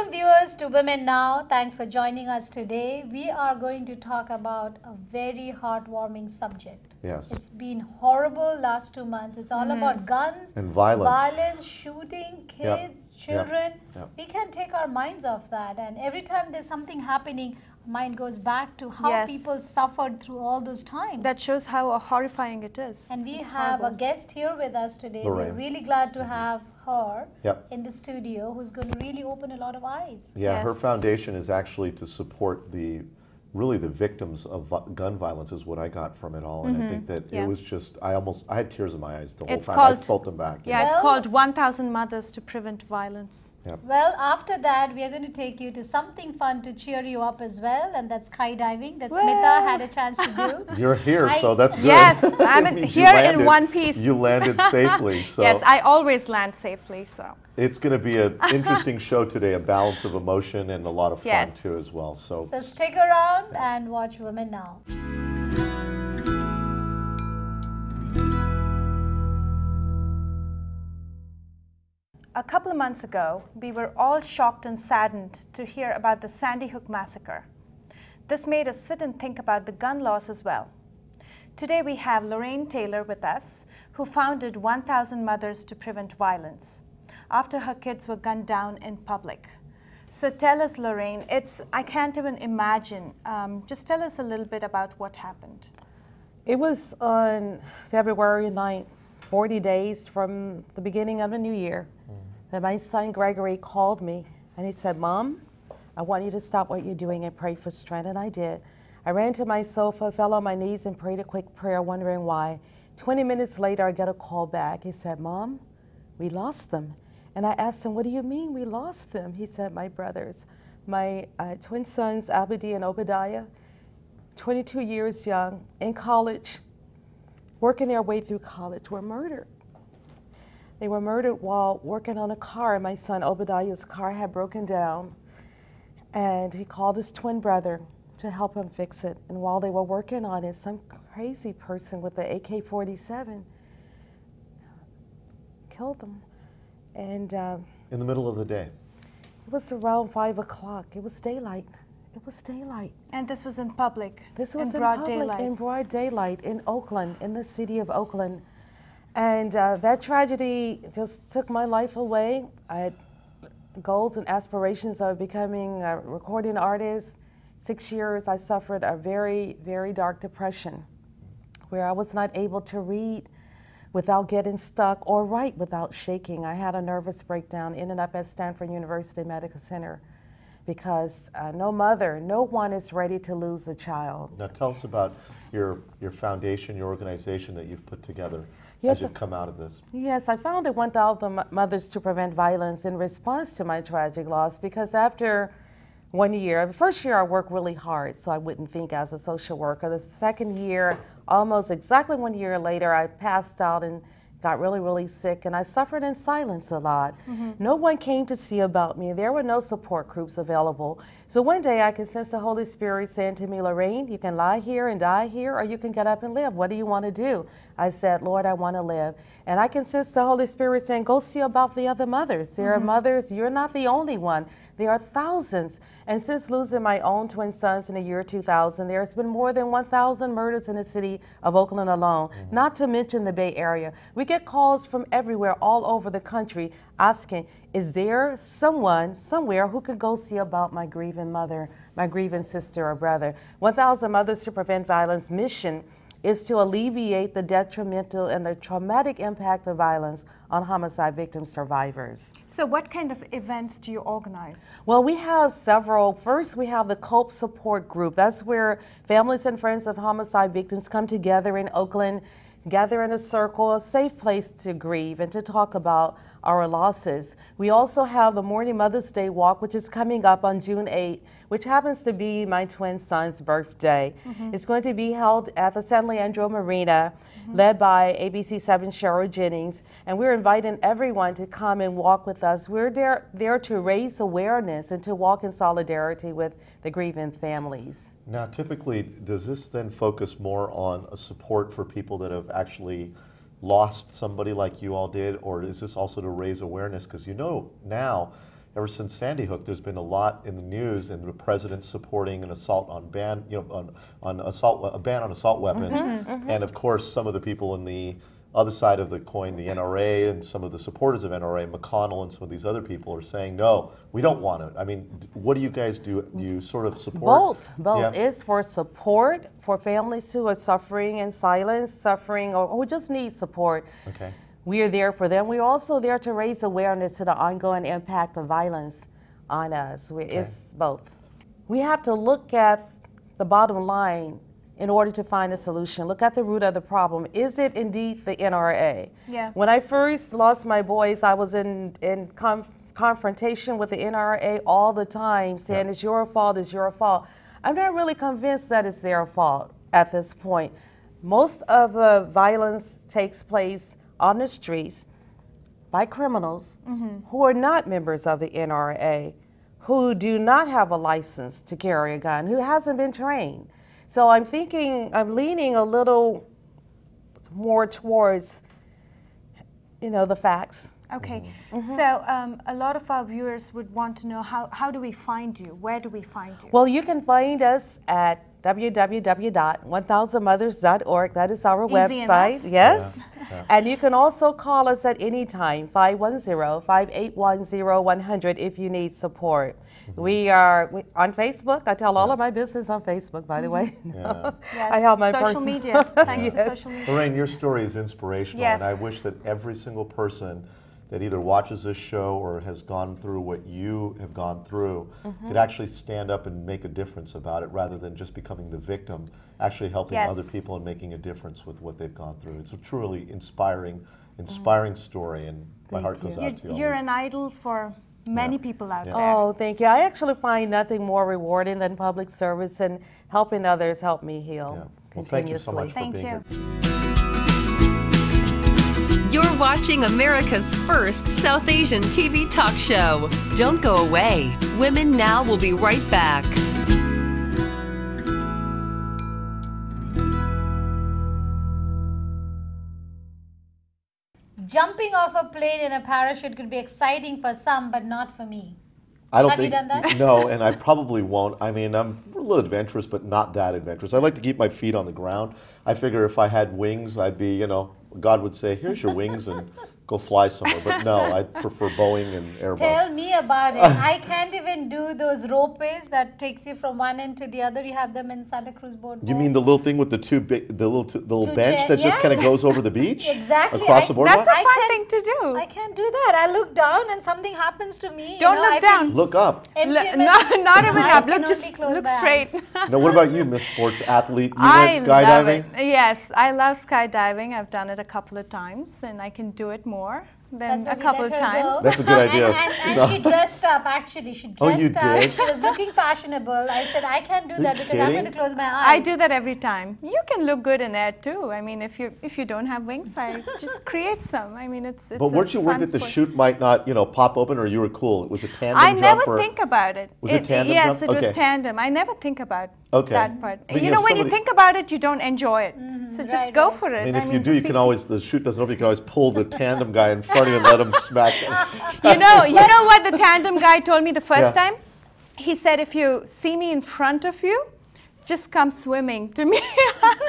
Welcome viewers to Women Now. Thanks for joining us today. We are going to talk about a very heartwarming subject. Yes. It's been horrible last 2 months. It's all about guns And violence. shooting, kids, children. Yep. We can't take our minds off that. And every time there's something happening, mind goes back to how people suffered through all those times. That shows how horrifying it is. And we have a guest here with us today. Lorraine. We're really glad to have her Yep. in the studio, who's going to really open a lot of eyes. Yeah, her Yes. foundation is actually to support really the victims of gun violence is what I got from it all. And I think that it was just, I had tears in my eyes the whole It's time. I called- felt them back. Yeah, it's called 1,000 Mothers to Prevent Violence. Yep. Well, after that, we are going to take you to something fun to cheer you up as well, and that's skydiving that Smita had a chance to do. You're here, so that's good. Yes, I'm It means here you in landed- one piece. You landed safely. So Yes, I always land safely, so. it's going to be an interesting show today, a balance of emotion and a lot of fun Yes. too as well. So So stick around and watch Women Now. A couple of months ago, we were all shocked and saddened to hear about the Sandy Hook massacre. This made us sit and think about the gun laws as well. Today we have Lorraine Taylor with us, who founded 1,000 Mothers to Prevent Violence after her kids were gunned down in public. So tell us, Lorraine, I can't even imagine. Just tell us a little bit about what happened. It was on February 9th, 40 days from the beginning of the new year, that my son Gregory called me and he said, "Mom, I want you to stop what you're doing and pray for strength." And I did. I ran to my sofa, fell on my knees and prayed a quick prayer, wondering why. 20 minutes later, I got a call back. He said, "Mom, we lost them." And I asked him, "What do you mean we lost them?" He said, "My brothers, my twin sons, Abadi and Obadiah, 22 years young, in college, working their way through college, were murdered. They were murdered while working on a car. My son Obadiah's car had broken down, and he called his twin brother to help him fix it. And while they were working on it, some crazy person with the AK-47 killed them. And in the middle of the day. it was around 5 o'clock. It was daylight. It was daylight. And this was in public, This was in broad public, daylight. in broad daylight, in Oakland, in the city of Oakland. And that tragedy just took my life away. I had goals and aspirations of becoming a recording artist. 6 years, I suffered a very, very dark depression where I was not able to read without getting stuck or write without shaking. I had a nervous breakdown, ended up at Stanford University Medical Center because no mother, no one is ready to lose a child. Now tell us about your foundation, your organization that you've put together Yes, as you've come out of this. Yes, I founded 1,000 Mothers to Prevent Violence in response to my tragic loss because after 1 year, the first year I worked really hard so I wouldn't think as a social worker. The second year, almost exactly 1 year later, I passed out and got really, really sick, and I suffered in silence a lot. No one came to see about me. There were no support groups available. So one day I could sense the Holy Spirit saying to me, "Lorraine, you can lie here and die here, or you can get up and live. What do you want to do?" I said, "Lord, I want to live." And I can sense the Holy Spirit saying, "Go see about the other mothers. There are mothers, you're not the only one. There are thousands." And since losing my own twin sons in the year 2000, there's been more than 1,000 murders in the city of Oakland alone, not to mention the Bay Area. We get calls from everywhere, all over the country, asking, is there someone, somewhere, who could go see about my grieving mother, my grieving sister or brother? 1,000 Mothers to Prevent Violence mission is to alleviate the detrimental and the traumatic impact of violence on homicide victim survivors. So what kind of events do you organize? Well, we have several. First, we have the COPE support group. That's where families and friends of homicide victims come together in Oakland, gather in a circle, a safe place to grieve and to talk about our losses. We also have the Morning Mother's Day Walk, which is coming up on June 8th, which happens to be my twin son's birthday. It's going to be held at the San Leandro Marina, led by ABC7 Cheryl Jennings, and we're inviting everyone to come and walk with us. We're there to raise awareness and to walk in solidarity with the grieving families. Now, typically, does this then focus more on a support for people that have actually lost somebody like you all did, or is this also to raise awareness? Because you know now ever since Sandy Hook, there's been a lot in the news, and the president supporting an assault on ban, a ban on assault weapons, and of course some of the people in the other side of the coin, the NRA, and some of the supporters of NRA, McConnell and some of these other people are saying, no, we don't want it. I mean, what do you guys do? Do you sort of support? Both. Yeah. It's for support for families who are suffering in silence, suffering, or who just need support. Okay. We are there for them. We're also there to raise awareness to the ongoing impact of violence on us. It's both. We have to look at the bottom line in order to find a solution. Look at the root of the problem. Is it indeed the NRA? Yeah. When I first lost my boys, I was in confrontation with the NRA all the time, saying it's your fault, it's your fault. I'm not really convinced that it's their fault at this point. Most of the violence takes place on the streets by criminals who are not members of the NRA, who do not have a license to carry a gun, who hasn't been trained. So I'm leaning a little more towards, the facts. Okay, so a lot of our viewers would want to know how do we find you? Where do we find you? Well, you can find us at www.1000mothers.org. That is our website. Yes. Yeah. And you can also call us at any time, 510-581-0100 if you need support. We are on Facebook. I tell all of my business on Facebook, by the way. Yes. I have my social media. Thanks to social media. Lorraine, your story is inspirational, and I wish that every single person that either watches this show or has gone through what you have gone through could actually stand up and make a difference about it, rather than just becoming the victim, actually helping other people and making a difference with what they've gone through. It's a truly inspiring story, and my heart goes out to you. You're an idol for many people out there. Oh, thank you. I actually find nothing more rewarding than public service and helping others help me heal. Well, thank you so much for being here. You're watching America's first South Asian TV talk show. Don't go away. Women Now will be right back. Jumping off a plane in a parachute could be exciting for some, but not for me. I don't Have think, you done that? No, and I probably won't. I mean, I'm a little adventurous, but not that adventurous. I like to keep my feet on the ground. I figure if I had wings, I'd be, God would say, here's your wings and go fly somewhere. But no, I prefer Boeing and Airbus. Tell me about it. I can't even do those ropeways that takes you from one end to the other. You have them in Santa Cruz boat. You mean the little thing with the little bench that just kind of goes over the beach? Exactly. Across the boardwalk? That's a fun thing to do. I can't do that. I look down and something happens to me. Don't look down. Look up. Not even up. Look straight. Now, what about you, Miss Sports Athlete? You went skydiving? Love it. Yes, I love skydiving. I've done it a couple of times, and I can do it more than a couple of times. That's a good idea. And she dressed up, actually. She dressed you up. did? She was looking fashionable. I said, I can't do that because I'm going to close my eyes. I do that every time. You can look good in air too. I mean, if you don't have wings, I just create some. I mean, it's But weren't you worried that the chute might not, pop open, or you were cool? It was a tandem jump? I never think about it. Was it tandem yes, jump? It was tandem. I never think about that part. But when you think about it, you don't enjoy it. So just go for it. I mean, if you do, you can always, the chute doesn't open, you can always pull the tandem guy in front of you and let him smack. You know what the tandem guy told me the first time? He said, if you see me in front of you, just come swimming to me.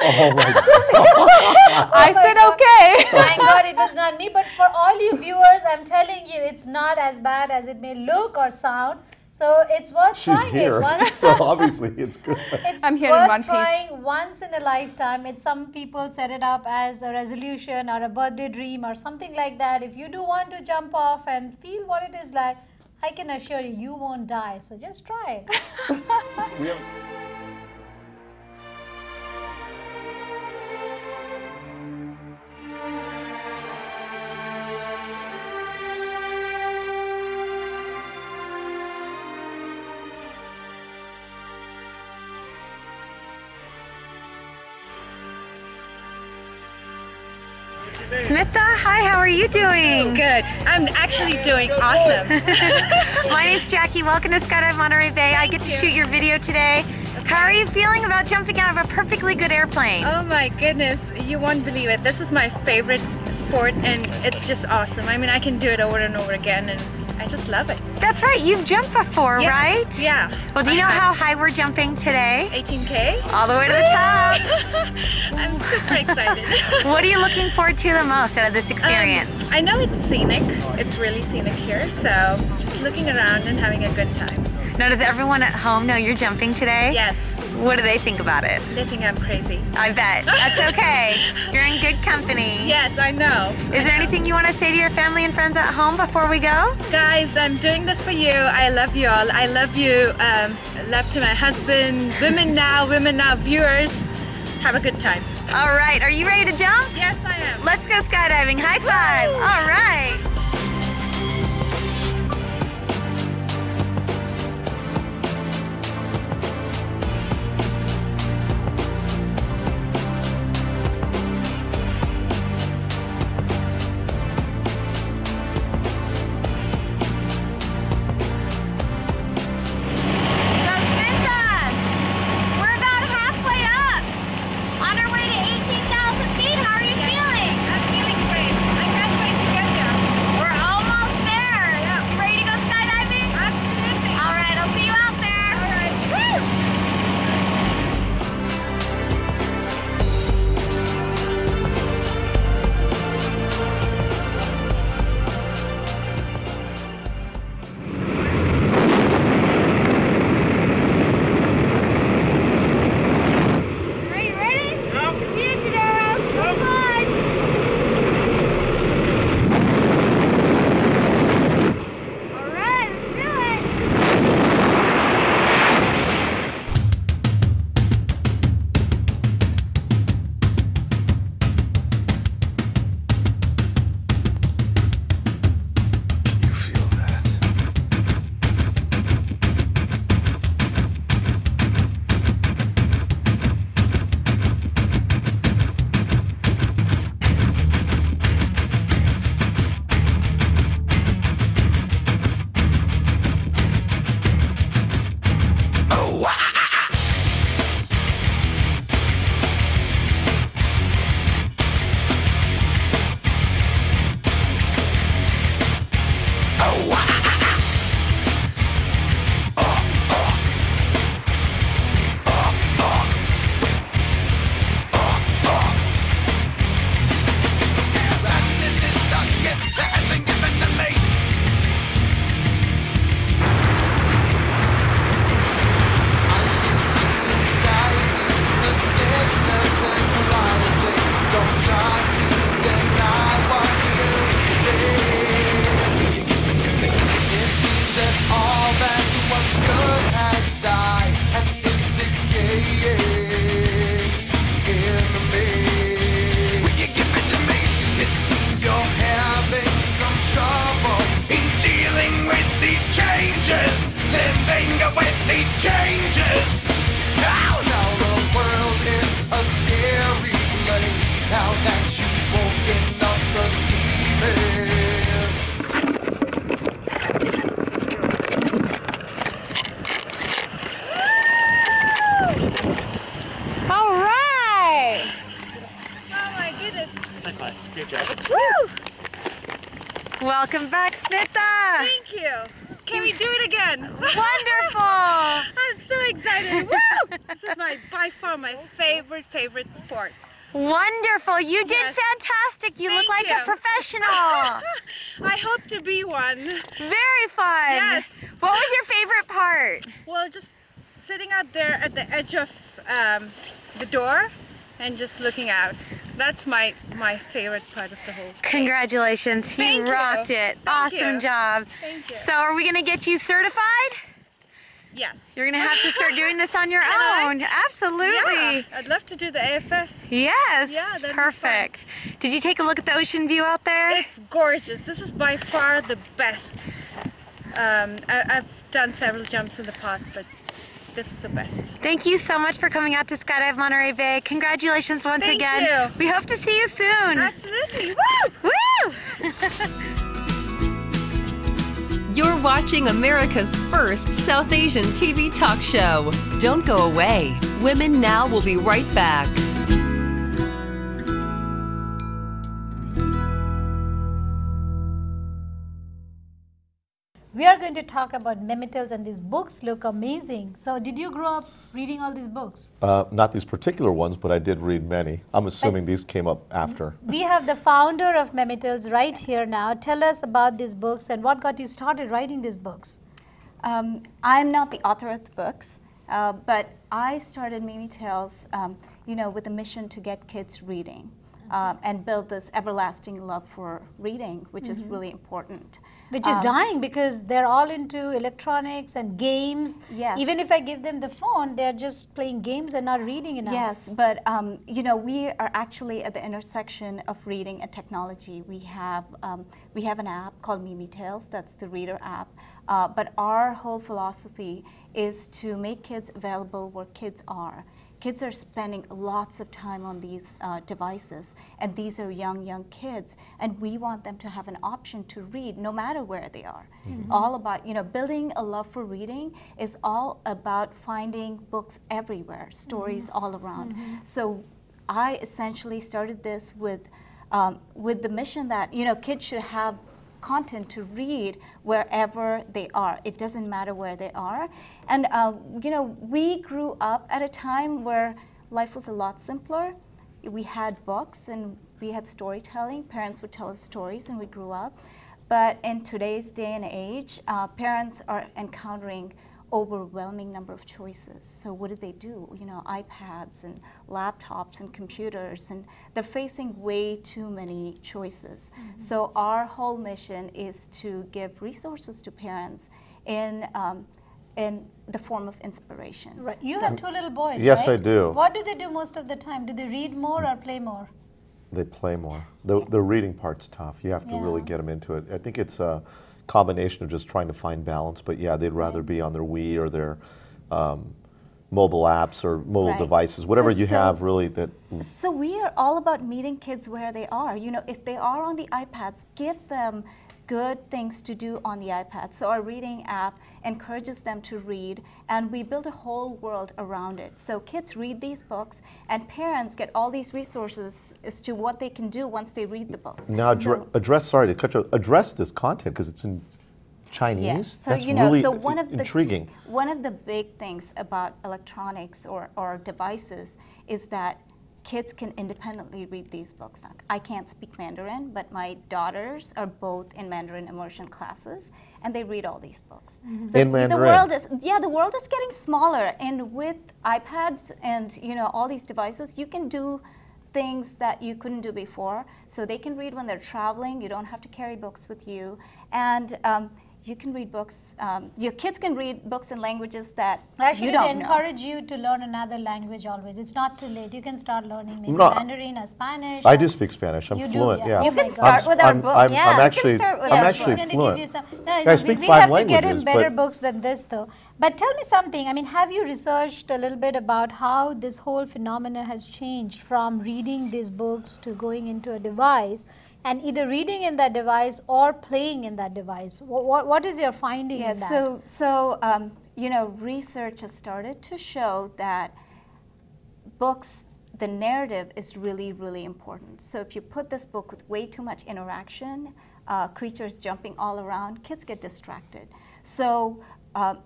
Oh my God. I said, okay. Thank God it was not me. But for all you viewers, I'm telling you, it's not as bad as it may look or sound. So it's worth She's trying here, it. so obviously it's good. I'm here in one piece. Trying once in a lifetime. Some people set it up as a resolution or a birthday dream or something like that. If you do want to jump off and feel what it is like, I can assure you, you won't die. So just try it. Smitha, hi, how are you doing? Good. I'm actually doing awesome. My name's Jackie. Welcome to Skydive Monterey Bay. I get to shoot your video today. How are you feeling about jumping out of a perfectly good airplane? Oh my goodness, you won't believe it. This is my favorite sport and it's just awesome. I mean, I can do it over and over again, and I just love it. That's right, you've jumped before, Yes, right? Yeah. Well, do you know how high we're jumping today? 18K? All the way to the top. I'm super excited. What are you looking forward to the most out of this experience? I know it's scenic. It's really scenic here, so just looking around and having a good time. Now, does everyone at home know you're jumping today? Yes. What do they think about it? They think I'm crazy. I bet. That's okay. You're in good company. Yes, I know. Is there anything you want to say to your family and friends at home before we go? Guys, I'm doing this for you. I love you all. I love you. Love to my husband, WomenNow viewers. Have a good time. All right, are you ready to jump? Yes, I am. Let's go skydiving. High five. Woo! All right. Welcome back, Snita. Thank you. Can we do it again? Wonderful. I'm so excited. Woo! This is by far my favorite sport. Wonderful. You did fantastic. You look like a professional. I hope to be one. Very fun. Yes. What was your favorite part? Well, just sitting out there at the edge of the door and just looking out. That's my favorite part of the whole thing. Congratulations. You rocked it. Awesome job. Thank you. So are we going to get you certified? Yes. You're going to have to start doing this on your own. Absolutely. Yeah, I'd love to do the AFF. Yes. Yeah, that'd perfect. be fun. Did you take a look at the ocean view out there? It's gorgeous. This is by far the best. I've done several jumps in the past, but this is the best. Thank you so much for coming out to Skydive Monterey Bay. Congratulations once again. Thank you. We hope to see you soon. Absolutely. Woo! Woo! You're watching America's first South Asian TV talk show. Don't go away. Women Now will be right back. We are going to talk about Memetils, and these books look amazing. So did you grow up reading all these books? Not these particular ones, but I did read many. I'm assuming these came up after. We have the founder of Memetils right here now. Tell us about these books and what got you started writing these books. I'm not the author of the books, but I started Memetils, you know, with a mission to get kids reading. And build this everlasting love for reading, which is really important. Which is dying because they're all into electronics and games. Yes. Even if I give them the phone, they're just playing games and not reading enough. Yes, but you know, we are actually at the intersection of reading and technology. We have an app called Memetils, that's the reader app. But our whole philosophy is to make kids available where kids are. Kids are spending lots of time on these devices, and these are young kids, and we want them to have an option to read no matter where they are. All about, you know, building a love for reading is all about finding books everywhere, stories all around. So I essentially started this with the mission that, you know, kids should have content to read wherever they are. It doesn't matter where they are. And you know, we grew up at a time where life was a lot simpler. We had books and we had storytelling. Parents would tell us stories and we grew up. But in today's day and age, parents are encountering overwhelming number of choices. So what do? You know, iPads and laptops and computers, and they're facing way too many choices. So our whole mission is to give resources to parents in the form of inspiration. Right. You have two little boys, Yes, right? I do. What do they do most of the time? Do they read more or play more? They play more. The reading part's tough. You have to really get them into it. I think it's a combination of just trying to find balance, but yeah, they'd rather be on their Wii or their mobile apps or mobile devices, whatever you have really that. So we are all about meeting kids where they are. You know, if they are on the iPads, give them good things to do on the iPad. So our reading app encourages them to read, and we build a whole world around it. So kids read these books, and parents get all these resources as to what they can do once they read the books. Now, sorry to cut you, address this content because it's in Chinese. Yes. So, that's you know, really so one of intriguing. One of the big things about electronics or devices is that kids can independently read these books. I can't speak Mandarin, but my daughters are both in Mandarin immersion classes, and they read all these books. So in Mandarin? The world is getting smaller, and with iPads and, you know, all these devices, you can do things that you couldn't do before. So they can read when they're traveling. You don't have to carry books with you, and you can read books. Your kids can read books in languages that you don't know. Actually, they encourage you to learn another language always. It's not too late. You can start learning maybe Mandarin or Spanish. I do speak Spanish. I'm fluent. Yeah. You can start with our book. I'm actually fluent. I speak 5 languages. We have to get him better books than this, though. But tell me something. I mean, have you researched a little bit about how this whole phenomena has changed from reading these books to going into a device? And either reading in that device or playing in that device. What is your finding in that? So you know, research has started to show that books, the narrative is really, really important. So if you put this book with way too much interaction, creatures jumping all around, kids get distracted. So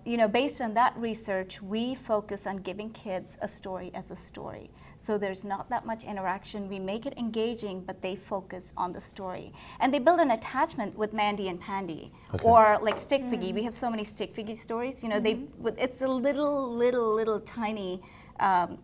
you know, based on that research, we focus on giving kids a story as a story. So there's not that much interaction. We make it engaging, but they focus on the story. And they build an attachment with Mandy and Pandy, or like Stick Figgy. We have so many Stick Figgy stories. You know, it's a little tiny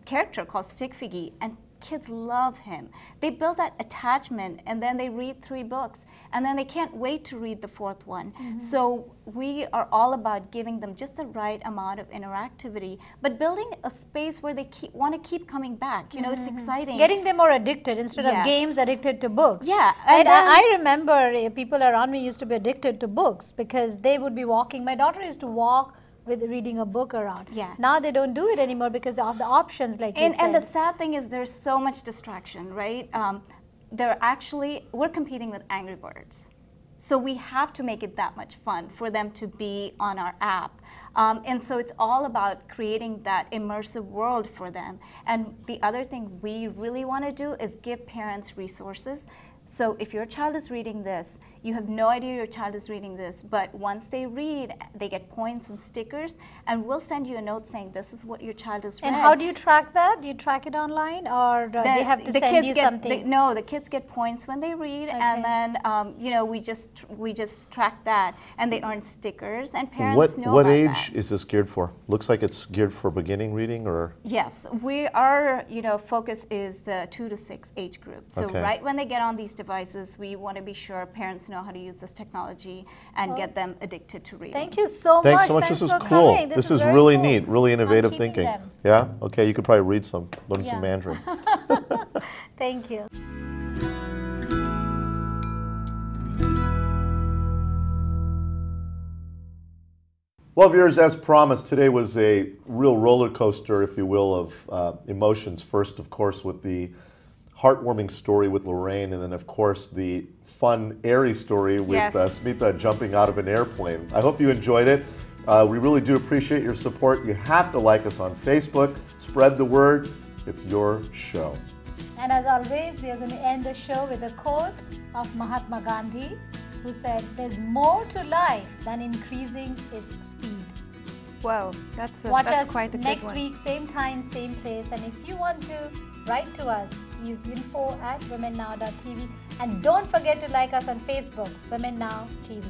character called Stick Figgy, and kids love him. They build that attachment, and then they read 3 books, and then they can't wait to read the 4th one. So we are all about giving them just the right amount of interactivity, but building a space where they want to keep coming back. You know, it's exciting. Getting them more addicted instead of games, addicted to books. Yeah. And I remember people around me used to be addicted to books because they would be walking. My daughter used to walk with reading a book around. Yeah. Now they don't do it anymore because of the options, like you said. And the sad thing is there's so much distraction, right? We're competing with Angry Birds. So we have to make it that much fun for them to be on our app. And so it's all about creating that immersive world for them. And the other thing we really want to do is give parents resources So if your child is reading this, you have no idea your child is reading this, but once they read, they get points and stickers, and we'll send you a note saying this is what your child has read. And how do you track that? Do you track it online, or they have to send you something? No, the kids get points when they read, and then you know, we just track that, and they earn stickers, and parents know what about age that. is this geared for? Looks like it's geared for beginning reading, or? Yes, our focus is the 2 to 6 age group. So right when they get on these devices, we want to be sure parents know how to use this technology and get them addicted to reading. Thank you so much. Thanks so much. This is cool. This is really neat, really innovative thinking. Them. Yeah? Okay, you could probably read some, learn some Mandarin. Thank you. Well, viewers, as promised, today was a real roller coaster, if you will, of emotions. First, of course, with the heartwarming story with Lorraine, and then, of course, the fun, airy story with Smita jumping out of an airplane. I hope you enjoyed it. We really do appreciate your support. You have to like us on Facebook. Spread the word. It's your show. And as always, we are going to end the show with a quote of Mahatma Gandhi, who said, "There's more to life than increasing its speed." Whoa, that's quite a good one. Next week, same time, same place. And if you want to write to us, use info@womennow.tv. And don't forget to like us on Facebook, WomenNow TV.